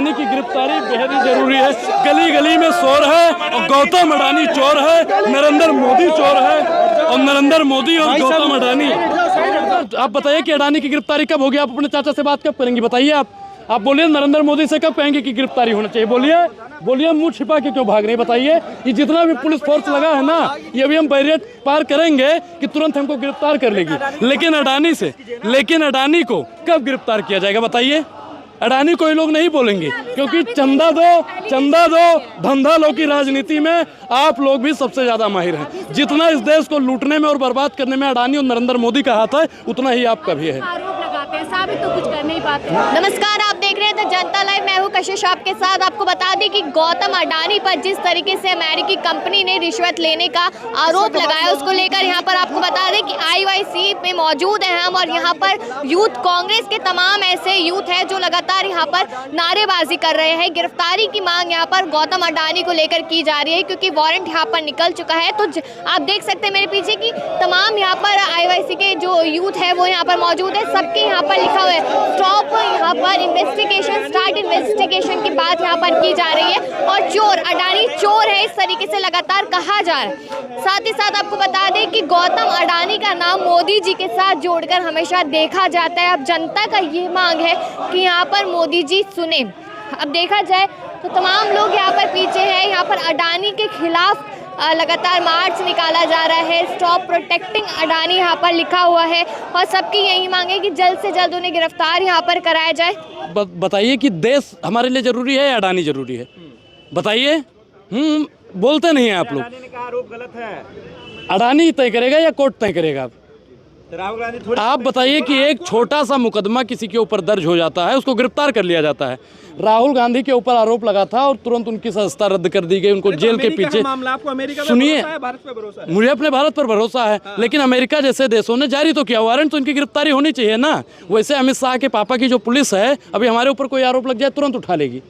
अडानी की गिरफ्तारी बेहद ही जरूरी है। गली गली में शोर है और गौतम अडानी चोर है, नरेंद्र मोदी चोर है और नरेंद्र मोदी और गौतम अडानी। आप बताइए कि अडानी की गिरफ्तारी कब होगी? आप अपने चाचा से बात कब करेंगी? बताइए आप बोलिए नरेंद्र मोदी से कब कहेंगे कि गिरफ्तारी होना चाहिए? बोलिए मुंह छिपा के क्यों भाग रहे हैं? बताइए। ये जितना भी पुलिस फोर्स लगा है ना, ये अभी हम बैरियर पार करेंगे कि तुरंत हमको गिरफ्तार कर लेगी। लेकिन अडानी को कब गिरफ्तार किया जाएगा? बताइए। अडानी को ये लोग नहीं बोलेंगे, क्योंकि चंदा दो धंधा लो की राजनीति में आप लोग भी सबसे ज्यादा माहिर हैं। जितना इस देश को लूटने में और बर्बाद करने में अडानी और नरेंद्र मोदी का हाथ है, उतना ही आपका भी है। आरोप लगाते हैं, साबित तो कुछ कर नहीं पाते। नमस्कार, आप देख रहे हैं द जनता लाइव। मैं हूं कशिश आपके साथ। आपको बता दें कि गौतम अडानी पर जिस तरीके से अमेरिकी कंपनी ने रिश्वत लेने का आरोप लगाया, उसको लेकर यहाँ पर आपको बता दें कि IYC में मौजूद हैं हम, और यहाँ पर यूथ कांग्रेस के तमाम ऐसे यूथ हैं जो लगातार यहाँ पर नारेबाजी कर रहे हैं। गिरफ्तारी की मांग यहाँ पर गौतम अडानी को लेकर की जा रही है, क्योंकि वारंट यहाँ पर निकल चुका है। तो आप देख सकते हैं मेरे पीछे की तमाम यहाँ पर IYC के जो यूथ है वो यहाँ पर मौजूद है। सबके यहाँ पर लिखा हुआ है स्टॉप यहाँ पर इन्वेस्टिगेशन, स्टार्ट इन्वेस्टिगेशन की बात यहाँ पर की जा रही है। और चोर अडानी चोर है, इस तरीके से लगातार कहा जा रहा है। साथ ही साथ आपको बता दें कि गौतम अडानी का नाम मोदी जी के साथ जोड़कर हमेशा देखा जाता है। अब जनता का ये मांग है कि यहाँ पर मोदी जी सुने। अब देखा जाए तो तमाम लोग यहाँ पर पीछे हैं। यहाँ पर अडानी के खिलाफ लगातार मार्च निकाला जा रहा है। स्टॉप प्रोटेक्टिंग अडानी यहाँ पर लिखा हुआ है, और सबकी यही मांग है कि जल्द से जल्द उन्हें गिरफ्तार यहाँ पर कराया जाए। बताइए कि देश हमारे लिए जरूरी है या अडानी जरूरी है? बताइए। बोलते नहीं हैं आप लोग। अडानी ने कहा आरोप गलत है। अडानी तय करेगा या कोर्ट तय करेगा? राहुल गांधी थोड़ी। आप बताइए कि एक छोटा सा मुकदमा किसी के ऊपर दर्ज हो जाता है, उसको गिरफ्तार कर लिया जाता है। राहुल गांधी के ऊपर आरोप लगा था और तुरंत उनकी सदस्यता रद्द कर दी गई, उनको जेल के पीछे। मामला आपको अमेरिका पे सुनिए, भरोसा है, भारत पे भरोसा है? मुझे अपने भारत पर भरोसा है। लेकिन अमेरिका जैसे देशों ने जारी तो किया वारंट, तो इनकी गिरफ्तारी होनी चाहिए ना। वैसे अमित शाह के पापा की जो पुलिस है, अभी हमारे ऊपर कोई आरोप लग जाए तुरंत उठा लेगी।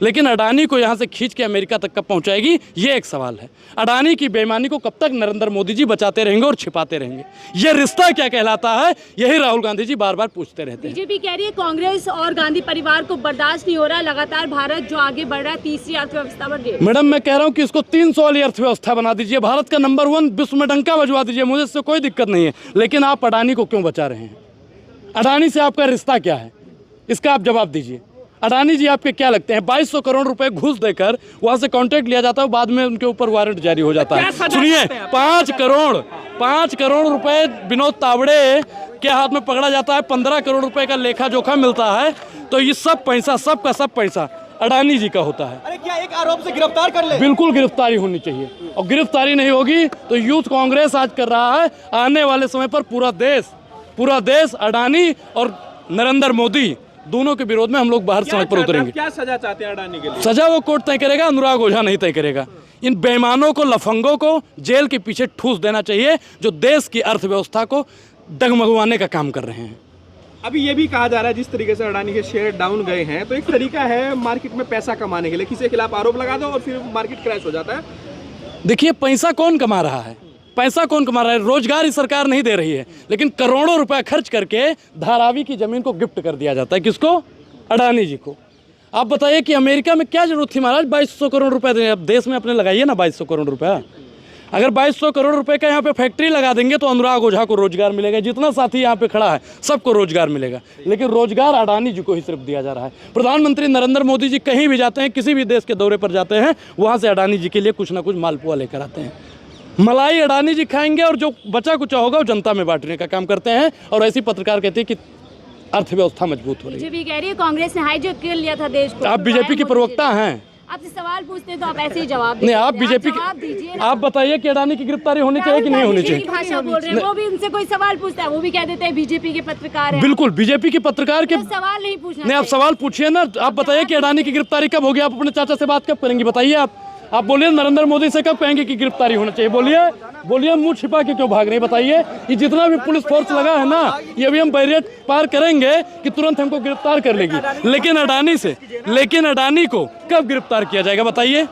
लेकिन अडानी को यहाँ से खींच के अमेरिका तक कब पहुँचाएगी, ये एक सवाल है। अडानी की बेईमानी को कब तक नरेंद्र मोदी जी बचाते रहेंगे और छिपाते रहेंगे? ये रिश्ता क्या कहलाता है, यही राहुल गांधी जी बार बार पूछते रहते हैं। बीजेपी कह रही है कांग्रेस और गांधी परिवार को बर्दाश्त नहीं हो रहा, लगातार भारत जो आगे बढ़ रहा है, तीसरी अर्थव्यवस्था बढ़ रही है। मैडम, मैं कह रहा हूँ कि इसको 300 वाली अर्थव्यवस्था बना दीजिए, भारत का नंबर 1 विश्व में डंका बजवा दीजिए, मुझे इससे कोई दिक्कत नहीं है। लेकिन आप अडानी को क्यों बचा रहे हैं? अडानी से आपका रिश्ता क्या है, इसका आप जवाब दीजिए। अडानी जी आपके क्या लगते हैं? 2200 करोड़ रुपए घूस देकर वहां से कॉन्ट्रैक्ट लिया जाता है, बाद में उनके ऊपर वारंट जारी हो जाता है। सुनिए, 5 करोड़ रुपए विनोद तावड़े के हाथ में पकड़ा जाता है, 15 करोड़ रुपए का लेखा जोखा मिलता है। तो ये सब पैसा, सब पैसा अडानी जी का होता है। अरे क्या एक आरोप से गिरफ्तार कर ले? बिल्कुल गिरफ्तारी होनी चाहिए, और गिरफ्तारी नहीं होगी तो यूथ कांग्रेस आज कर रहा है, आने वाले समय पर पूरा देश अडानी और नरेंद्र मोदी दोनों के विरोध में हम लोग बाहर सड़क पर उतरेंगे। क्या सजा चाहते हैं अडानी के लिए? सजा वो कोर्ट तय करेगा, अनुराग ओझा नहीं तय करेगा। इन बेईमानों को, लफंगों को जेल के पीछे ठूस देना चाहिए, जो देश की अर्थव्यवस्था को डगमगवाने का काम कर रहे हैं। अभी ये भी कहा जा रहा है जिस तरीके से अडानी के शेयर डाउन गए हैं, तो एक तरीका है मार्केट में पैसा कमाने के लिए, किसी के खिलाफ आरोप लगा दो और फिर मार्केट क्रैश हो जाता है। देखिए, पैसा कौन कमा रहा है? रोजगार ही सरकार नहीं दे रही है, लेकिन करोड़ों रुपए खर्च करके धारावी की जमीन को गिफ्ट कर दिया जाता है। किसको? अडानी जी को। आप बताइए कि अमेरिका में क्या जरूरत थी महाराज 2200 करोड़ रुपए देने? अब देश में अपने लगाइए ना 2200 करोड़ रुपया। अगर 2200 करोड़ रुपए का यहाँ पे फैक्ट्री लगा देंगे तो अनुराग ओझा को रोजगार मिलेगा, जितना साथी यहाँ पे खड़ा है सबको रोजगार मिलेगा। लेकिन रोजगार अडानी जी को ही सिर्फ दिया जा रहा है। प्रधानमंत्री नरेंद्र मोदी जी कहीं भी जाते हैं, किसी भी देश के दौरे पर जाते हैं, वहाँ से अडानी जी के लिए कुछ ना कुछ मालपुआ लेकर आते हैं। मलाई अडानी जी खाएंगे और जो बचा कुचा होगा वो जनता में बांटने का काम करते हैं। और ऐसी पत्रकार कहते हैं कि अर्थव्यवस्था मजबूत हो रही है। बीजेपी कह रही है कांग्रेस ने हाईजैक कर लिया था देश को। आप बीजेपी के प्रवक्ता हैं, आपसे सवाल पूछते हैं तो आप ऐसे ही जवाब नहीं। आप बीजेपी के, आप बताइए कि अडानी की गिरफ्तारी होनी चाहिए कि नहीं होनी चाहिए? भाषा बोल रहे हैं, वो भी उनसे कोई सवाल पूछता है वो भी कह देते हैं बीजेपी के पत्रकार हैं। बिल्कुल, बीजेपी के पत्रकार के सवाल नहीं पूछना नहीं, आप सवाल पूछिए ना। आप बताइए कि अडानी की गिरफ्तारी कब होगी? आप अपने चाचा से बात कब करेंगी? बताइए आप बोलिए नरेंद्र मोदी से कब कहेंगे कि गिरफ्तारी होना चाहिए? बोलिए मुंह छिपा के क्यों भाग रहे हैं? बताइए। ये जितना भी पुलिस फोर्स लगा है ना, ये अभी हम बैरियर पार करेंगे कि तुरंत हमको गिरफ्तार कर लेगी। लेकिन अडानी को कब गिरफ्तार किया जाएगा? बताइए।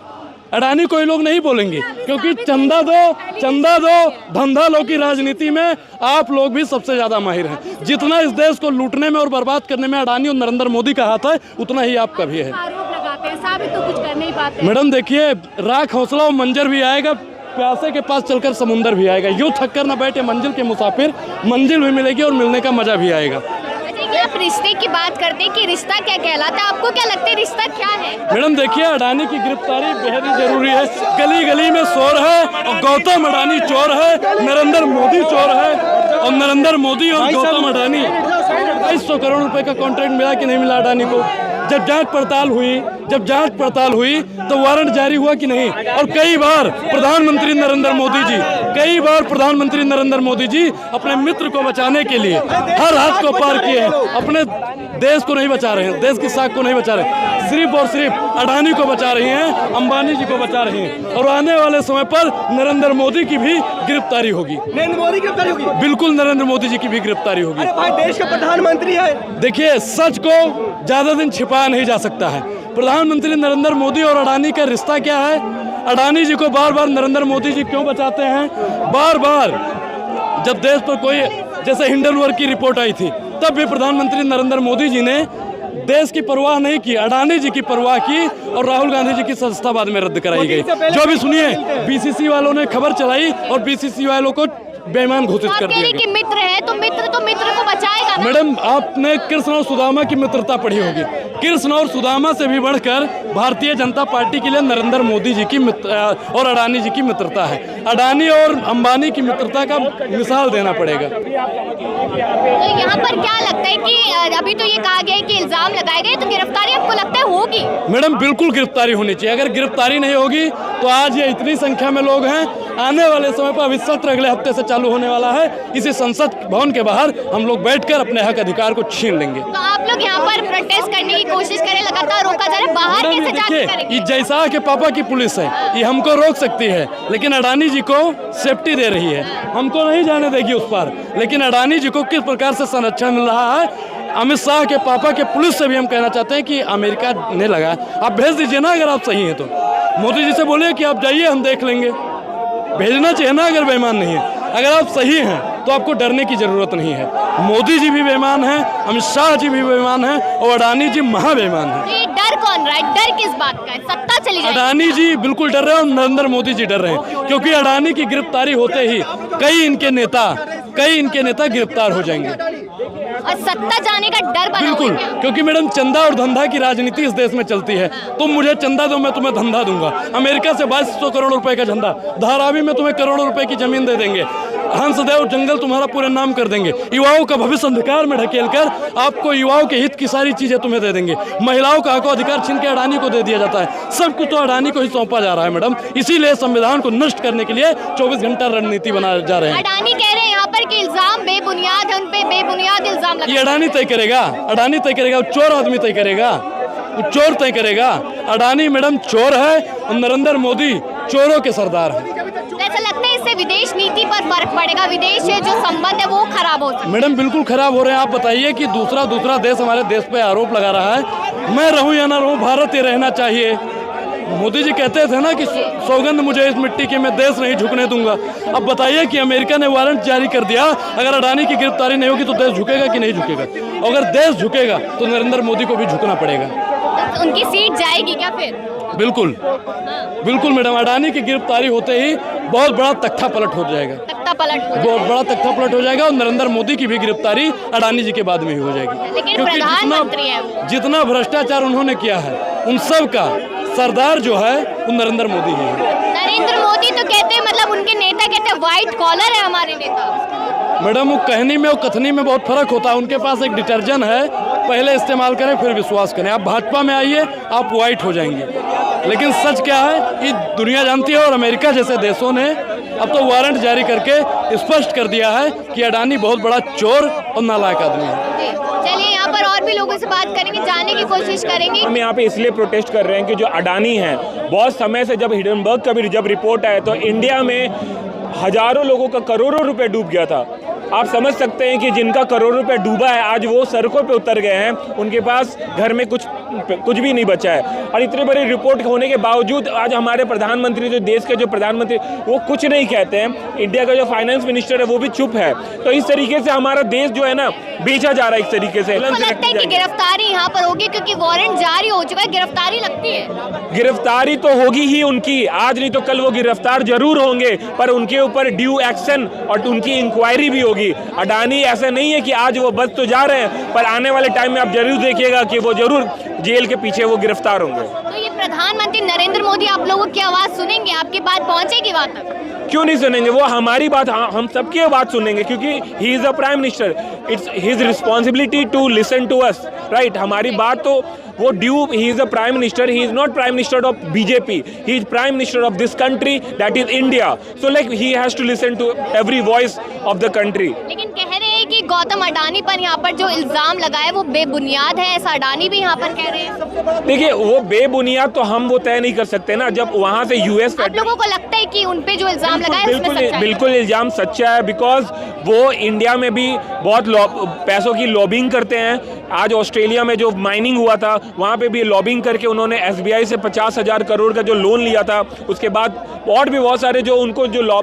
अडानी को ये लोग नहीं बोलेंगे, क्योंकि चंदा दो धंधा लो की राजनीति में आप लोग भी सबसे ज्यादा माहिर हैं। जितना इस देश को लूटने में और बर्बाद करने में अडानी और नरेंद्र मोदी का हाथ है, उतना ही आपका भी है। पैसा भी तो कुछ कर नहीं पाते। मैडम देखिए, राख हौसला और मंजर भी आएगा, प्यासे के पास चलकर समुंदर भी आएगा। यूं थक कर न बैठे मंजिल के मुसाफिर, मंजिल भी मिलेगी और मिलने का मजा भी आएगा। आप रिश्ते की बात करते हैं कि रिश्ता क्या कहलाता है, आपको क्या लगता है रिश्ता क्या है? मैडम देखिए, अडानी की गिरफ्तारी बेहद ही जरूरी है। गली गली में शोर है और गौतम अडानी चोर है, नरेंद्र मोदी चोर है। और नरेंद्र मोदी और गौतम अडानी 250 करोड़ रुपए का कॉन्ट्रैक्ट मिला कि नहीं मिला अडानी को? जब जांच पड़ताल हुई तो वारंट जारी हुआ कि नहीं? और कई बार प्रधानमंत्री नरेंद्र मोदी जी अपने मित्र को बचाने के लिए हर हाथ को पार किए हैं। अपने देश को नहीं बचा रहे हैं, देश की साख को नहीं बचा रहे, सिर्फ और सिर्फ अडानी को बचा रही हैं, अंबानी जी को बचा रही हैं। और आने वाले समय पर नरेंद्र मोदी की भी गिरफ्तारी होगी। बिल्कुल, नरेंद्र मोदी जी की भी गिरफ्तारी होगी। अरे भाई, देश का प्रधानमंत्री है। देखिए, सच को ज्यादा दिन छिपाया नहीं जा सकता है। प्रधानमंत्री नरेंद्र मोदी और अडानी का रिश्ता क्या है? अडानी जी को बार बार नरेंद्र मोदी जी क्यों बचाते हैं? बार बार जब देश पर कोई, जैसे हिंडनबर्ग की रिपोर्ट आई थी, तब भी प्रधानमंत्री नरेंद्र मोदी जी ने देश की परवाह नहीं की, अडानी जी की परवाह की और राहुल गांधी जी की सदस्यता बाद में रद्द कराई गई। जो भी सुनिए, बीसीसी वालों ने खबर चलाई और बीसीसी वालों को बेईमान घोषित कर दिया कि मित्र है तो मित्र को बचाएगा ना? मैडम, आपने कृष्ण और सुदामा की मित्रता पढ़ी होगी। कृष्ण और सुदामा से भी बढ़कर भारतीय जनता पार्टी के लिए नरेंद्र मोदी जी की और अडानी जी की मित्रता है। अडानी और अंबानी की मित्रता का मिसाल देना पड़ेगा। तो यहाँ पर क्या लगता है कि अभी तो ये कहा गया है कि इल्जाम लगाए गए, तो गिरफ्तारी आपको लगता है होगी? मैडम बिल्कुल गिरफ्तारी होनी चाहिए। अगर गिरफ्तारी नहीं होगी तो आज ये इतनी संख्या में लोग हैं, आने वाले समय पर अभी सत्र अगले हफ्ते से चालू होने वाला है, इसी संसद भवन के बाहर हम लोग बैठकर अपने हक अधिकार को छीन लेंगे। तो आप लोग यहाँ पर प्रोटेस्ट करने की कोशिश करें, लगातार रोका जा रहा है, बाहर कैसे जाके करेंगे? ये जैसा के पापा की पुलिस है, ये हमको रोक सकती है, लेकिन अडानी जी को सेफ्टी दे रही है, हमको नहीं जाने देगी उस पर। लेकिन अडानी जी को किस प्रकार से संरक्षण मिल रहा है, अमित शाह के पापा के पुलिस से भी हम कहना चाहते हैं कि अमेरिका ने लगा, आप भेज दीजिए ना अगर आप सही हैं तो। मोदी जी से बोलिए कि आप जाइए, हम देख लेंगे। भेजना चाहिए ना अगर बेईमान नहीं है। अगर आप सही हैं तो आपको डरने की जरूरत नहीं है। मोदी जी भी बेईमान हैं, अमित शाह जी भी बेईमान हैं और अडानी जी महाबेईमान हैं। ये डर कौन रहा है? डर किस बात का है? सत्ता चली जाएगी। अडानी जी बिल्कुल डर रहे हैं और नरेंद्र मोदी जी डर रहे हैं, क्योंकि अडानी की गिरफ्तारी होते ही कई इनके नेता गिरफ्तार हो जाएंगे और सत्ता जाने का डर बना हुआ है बिल्कुल, क्या? क्योंकि मैडम चंदा और धंधा की राजनीति इस देश में चलती है। तुम मुझे चंदा दो, मैं तुम्हें धंधा दूंगा। अमेरिका से 2200 करोड़ रुपए का धंधा, धारावी में तुम्हें करोड़ों रुपए की जमीन दे देंगे, हंसदेव जंगल तुम्हारा पूरे नाम कर देंगे, युवाओं का भविष्य अंधकार में ढकेल कर आपको युवाओं के हित की सारी चीजें तुम्हें दे देंगे। महिलाओं का हक अधिकार छीन के अडानी को दे दिया जाता है। सब कुछ तो अडानी को ही सौंपा जा रहा है मैडम। इसीलिए संविधान को नष्ट करने के लिए 24 घंटा रणनीति बनाए जा रहे हैं। अडानी कह रहे हैं यहाँ पर कि इल्जाम बेबुनियाद है, उन पे बेबुनियाद इल्जाम लगा। ये अडानी तय करेगा, अडानी तय करेगा, चोर आदमी तय करेगा, चोर तय करेगा। अडानी मैडम चोर है और नरेंद्र मोदी चोरों के सरदार हैं। ऐसा लगता है इससे विदेश नीति पर फर्क पड़ेगा, विदेश से जो संबंध है वो खराब हो सकता है? मैडम बिल्कुल खराब हो रहे हैं। आप बताइए कि दूसरा देश हमारे देश पे आरोप लगा रहा है, मैं रहूं या ना रहूं, भारत ही रहना चाहिए। मोदी जी कहते थे ना कि सौगंध मुझे इस मिट्टी की, मैं देश नहीं झुकने दूंगा। अब बताइए कि अमेरिका ने वारंट जारी कर दिया, अगर अडानी की गिरफ्तारी नहीं होगी तो देश झुकेगा कि नहीं झुकेगा? अगर देश झुकेगा तो नरेंद्र मोदी को भी झुकना पड़ेगा। तो उनकी सीट जाएगी क्या फिर? बिल्कुल बिल्कुल मैडम, अडानी की गिरफ्तारी होते ही बहुत बड़ा तख्ता पलट हो जाएगा, बहुत बड़ा तख्ता पलट हो जाएगा और नरेंद्र मोदी की भी गिरफ्तारी अडानी जी के बाद में ही हो जाएगी। लेकिन प्रधानमंत्री है, जितना भ्रष्टाचार उन्होंने किया है उन सब का सरदार जो है वो नरेंद्र मोदी ही है। नरेंद्र मोदी तो कहते हैं, मतलब उनके नेता कहते हैं व्हाइट कॉलर है हमारे नेता। मैडम वो कहनी में और कथनी में बहुत फर्क होता है। उनके पास एक डिटर्जेंट है, पहले इस्तेमाल करें फिर विश्वास करें। आप भाजपा में आइए, आप व्हाइट हो जाएंगे। लेकिन सच क्या है कि दुनिया जानती है और अमेरिका जैसे देशों ने अब तो वारंट जारी करके स्पष्ट कर दिया है कि अडानी बहुत बड़ा चोर और नालायक आदमी है। चलिए यहाँ पर और भी लोगों से बात करेंगे, जानने की कोशिश करेंगे। हम यहाँ पे इसलिए प्रोटेस्ट कर रहे हैं कि जो अडानी हैं, बहुत समय से जब हिंडनबर्ग का भी जब रिपोर्ट आया तो इंडिया में हजारों लोगों का करोड़ों रुपए डूब गया था। आप समझ सकते हैं कि जिनका करोड़ों रुपए डूबा है आज वो सड़कों पे उतर गए हैं, उनके पास घर में कुछ भी नहीं बचा है। और इतनी बड़ी रिपोर्ट होने के बावजूद आज हमारे प्रधानमंत्री, जो देश के जो प्रधानमंत्री, वो कुछ नहीं कहते हैं। इंडिया का जो फाइनेंस मिनिस्टर है वो भी चुप है। तो इस तरीके से हमारा देश जो है ना बेचा जा रहा है इस तरीके से। लगता है कि गिरफ्तारी यहाँ पर होगी क्योंकि वारंट जारी हो चुका है, गिरफ्तारी लगती है? गिरफ्तारी तो होगी ही उनकी, आज नहीं तो कल वो गिरफ्तार जरूर होंगे, पर उनके ऊपर ड्यू एक्शन और उनकी इंक्वायरी भी होगी। अडानी ऐसा नहीं है कि आज वो बच तो जा रहे हैं, पर आने वाले टाइम में आप जरूर देखिएगा कि वो जरूर जेल के पीछे वो गिरफ्तार होंगे। तो ये प्रधानमंत्री नरेंद्र मोदी आप लोगों की आवाज सुनेंगे? आपकी बात पहुंचेगी वहां तक? क्यों नहीं सुनेंगे? वो हमारी बात, हम सबकी बात सुनेंगे, क्योंकि he is a prime minister. It's his responsibility to listen to us, right? हमारी बात तो वो ड्यू, he is a prime minister, he is not prime minister of BJP, he is prime minister of this country, that is India. So like he has to listen to every voice of the country. लेकिन कह रहे हैं कि गौतम अडानी पर यहाँ पर जो इल्जाम लगाए वो बेबुनियाद है, ऐसा अडानी भी यहाँ पर कह रहे हैं। देखिए, वो बेबुनियाद तो हम वो तय नहीं कर सकते ना। जब वहां से यूएस, आप लोगों को लगता है कि उन पे जो इल्जाम लगाए उसमें सच्चाई है? बिल्कुल इल्जाम सच्चा है, बिकॉज वो इंडिया में भी बहुत पैसों की लॉबिंग करते हैं। आज ऑस्ट्रेलिया में जो माइनिंग हुआ था वहाँ पे भी लॉबिंग करके उन्होंने एसबीआई से 50,000 करोड़ का जो लोन लिया था, उसके बाद और भी बहुत सारे जो उनको जो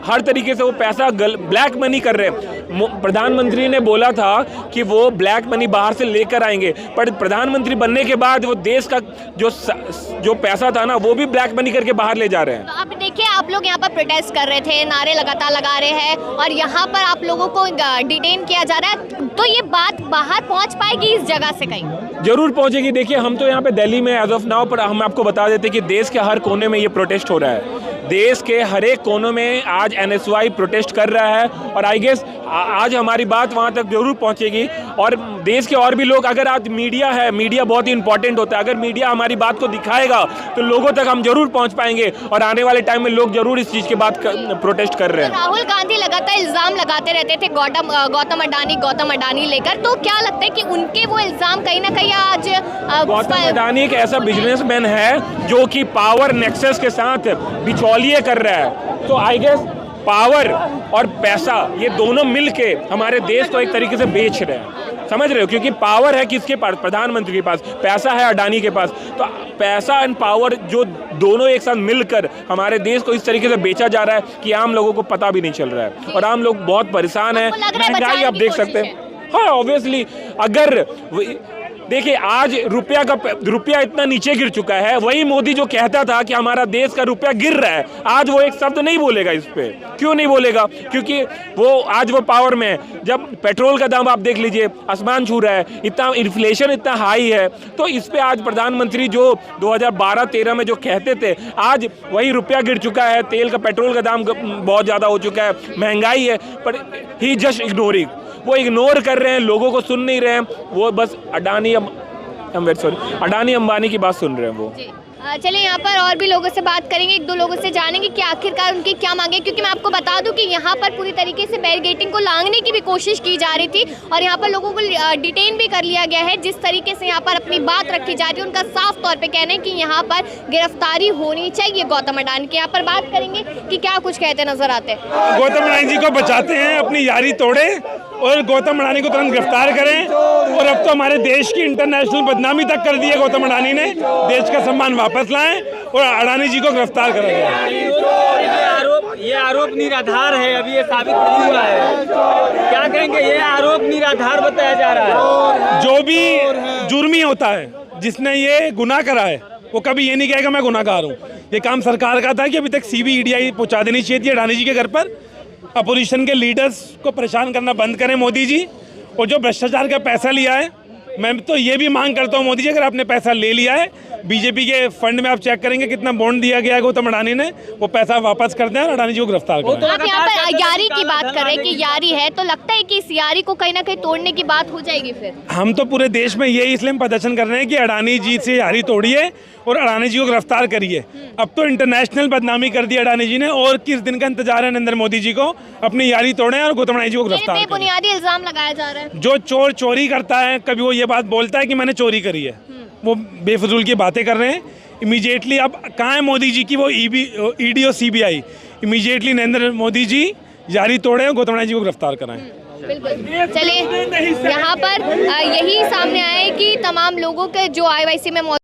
हर तरीके से वो पैसा ब्लैक मनी कर रहे हैं। प्रधानमंत्री ने बोला था कि वो ब्लैक मनी बाहर से लेकर आएंगे, पर प्रधानमंत्री बनने के बाद वो देश का जो पैसा था ना वो भी ब्लैक मनी करके बाहर ले जा रहे हैं। तो आप देखिए, आप लोग यहाँ पर प्रोटेस्ट कर रहे थे, नारे लगातार लगा रहे हैं और यहाँ पर आप लोगों को डिटेन किया जा रहा है, तो ये बात बाहर पहुँच पाएगी इस जगह से? कहीं जरूर पहुंचेगी। देखिए, हम तो यहाँ पे दिल्ली में एज ऑफ नाउ, पर हम आपको बता देते कि देश के हर कोने में ये प्रोटेस्ट हो रहा है। देश के हर एक कोनों में आज एनएसवाई प्रोटेस्ट कर रहा है और आई गेस आज हमारी बात वहाँ तक जरूर पहुँचेगी। और देश के और भी लोग, अगर आज मीडिया है, मीडिया बहुत ही इंपॉर्टेंट होता है, अगर मीडिया हमारी बात को दिखाएगा तो लोगों तक हम जरूर पहुँच पाएंगे और आने वाले टाइम में लोग जरूर इस चीज़ के बाद प्रोटेस्ट कर रहे हैं। राहुल गांधी लगातार इल्जाम लगाते रहते थे गौतम अडानी लेकर, तो क्या लगता है कि उनके वो इल्जाम कहीं ना कहीं आज गौतम अडानी एक ऐसा बिजनेसमैन है जो कि पावर नेक्सस के साथ बिचौलिए कर रहा है। तो आई गेस पावर और पैसा ये दोनों मिलके हमारे देश को एक तरीके से बेच रहे हैं, समझ रहे हो? क्योंकि पावर है किसके पास? प्रधानमंत्री के पास। पैसा है अडानी के पास। तो पैसा एंड पावर जो दोनों एक साथ मिलकर हमारे देश को इस तरीके से बेचा जा रहा है कि आम लोगों को पता भी नहीं चल रहा है और आम लोग बहुत परेशान हैं। महंगाई आप देख सकते हैं। हाँ, ऑब्वियसली अगर देखिए, आज रुपया इतना नीचे गिर चुका है, वही मोदी जो कहता था कि हमारा देश का रुपया गिर रहा है, आज वो एक शब्द नहीं बोलेगा इस पे। क्यों नहीं बोलेगा? क्योंकि वो आज वो पावर में है। जब पेट्रोल का दाम आप देख लीजिए, आसमान छू रहा है, इतना इन्फ्लेशन इतना हाई है, तो इस पे आज प्रधानमंत्री जो 2012-13 में जो कहते थे, आज वही रुपया गिर चुका है, तेल का, पेट्रोल का दाम बहुत ज़्यादा हो चुका है, महंगाई है, पर ही जस्ट इग्नोरिंग, वो इग्नोर कर रहे हैं, लोगों को सुन नहीं रहे हैं, वो बस अडानी अंबानी की बात सुन रहे हैं वो। चलिए, यहाँ पर और भी लोगों से बात करेंगे, एक दो लोगों से जानेंगे कि आखिरकार उनकी क्या मांगे, क्योंकि मैं आपको बता दूं कि यहाँ पर पूरी तरीके से बैरिकेडिंग को लांघने की भी कोशिश की जा रही थी और यहाँ पर लोगों को डिटेन भी कर लिया गया है। जिस तरीके से यहाँ पर अपनी बात रखी जा रही है, उनका साफ तौर पे कहना है कि यहाँ पर गिरफ्तारी होनी चाहिए गौतम अडानी की। यहाँ पर बात करेंगे कि क्या कुछ कहते नजर आते हैं। गौतम अडानी जी को बचाते हैं, अपनी यारी तोड़े और गौतम अडानी को तुरंत गिरफ्तार करें। और अब तो हमारे देश की इंटरनेशनल बदनामी तक कर दी है गौतम अडानी ने, देश का सम्मान वापस लाएं और अडानी जी को गिरफ्तार करा जाए। ये आरोप निराधार है, अभी ये साबित नहीं हुआ है। क्या कहेंगे? ये आरोप निराधार बताया जा रहा है। जो भी जुर्मी होता है, जिसने ये गुनाह करा है, वो कभी ये नहीं कहेगा मैं गुनाहगार हूँ। ये काम सरकार का था कि अभी तक CBI पहुँचा देनी चाहिए थी अडानी जी के घर पर। अपोजिशन के लीडर्स को परेशान करना बंद करें मोदी जी। और जो भ्रष्टाचार का पैसा लिया है, मैं तो ये भी मांग करता हूँ मोदी जी, अगर आपने पैसा ले लिया है, बीजेपी के फंड में आप चेक करेंगे कितना बॉन्ड दिया गया है गौतम अडानी ने, वो पैसा वापस कर दें और अडानी जी को गिरफ्तार करें। आप यहाँ पर यारी की बात कर रहे हैं कि यारी है, तो लगता है कि इस यारी को कहीं ना कहीं तोड़ने की बात हो जाएगी फिर? हम तो पूरे देश में यही इसलिए प्रदर्शन कर रहे हैं कि अडानी जी से यारी तोड़िए और अडानी जी को गिरफ्तार करिए। अब तो इंटरनेशनल बदनामी कर दी अडानी जी ने, और किस दिन का इंतजार है नरेंद्र मोदी जी को? अपनी यारी तोड़ें और गौतम अडानी जी को गिरफ्तार करें। बुनियादी इल्जाम लगाया जा रहा है। जो चोर चोरी करता है, कभी वो ये बात बोलता है कि मैंने चोरी करी है, वो बेफजूल की बातें कर रहे हैं। इमीडिएटली अब कहाँ है मोदी जी की वो ED और CBI? इमीडिएटली नरेंद्र मोदी जी यारी तोड़े और गौतम अडानी जी को गिरफ्तार कराएं। बिल्कुल। चलिए यहाँ पर यही सामने आया है कि तमाम लोगों के जो IYC में